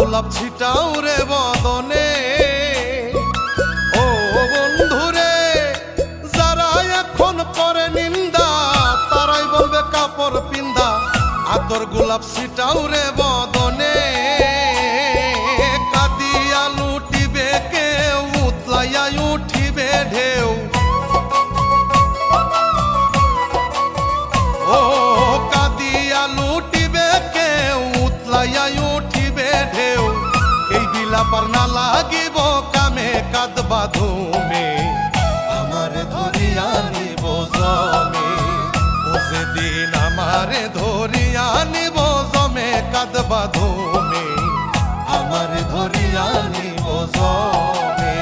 গোলাপ ছিটাও রে বদনে। ও বন্ধুরে, যারা এখন করে নিন্দা তারাই বলবে কাপড় পিন্দা, আদর গোলাপ ছিটাও রে বদনে। কাঁদিয়া লুটিবে কেউ, উতলাইয়া উঠিবে ঢেউ। ও কাঁদিয়া লুটিবে কেউ, উতলাইয়া উঠিবে ঢেউ। এই বিলাপার না লাগিব কামে, কাঁদবা ধুমে আমারে ধরিয়া নিব জমে। ও যেদিন আমারে ধরিয়া নিব জমে, কাঁদবা ধুমে আমারে ধরিয়া নিব জমে।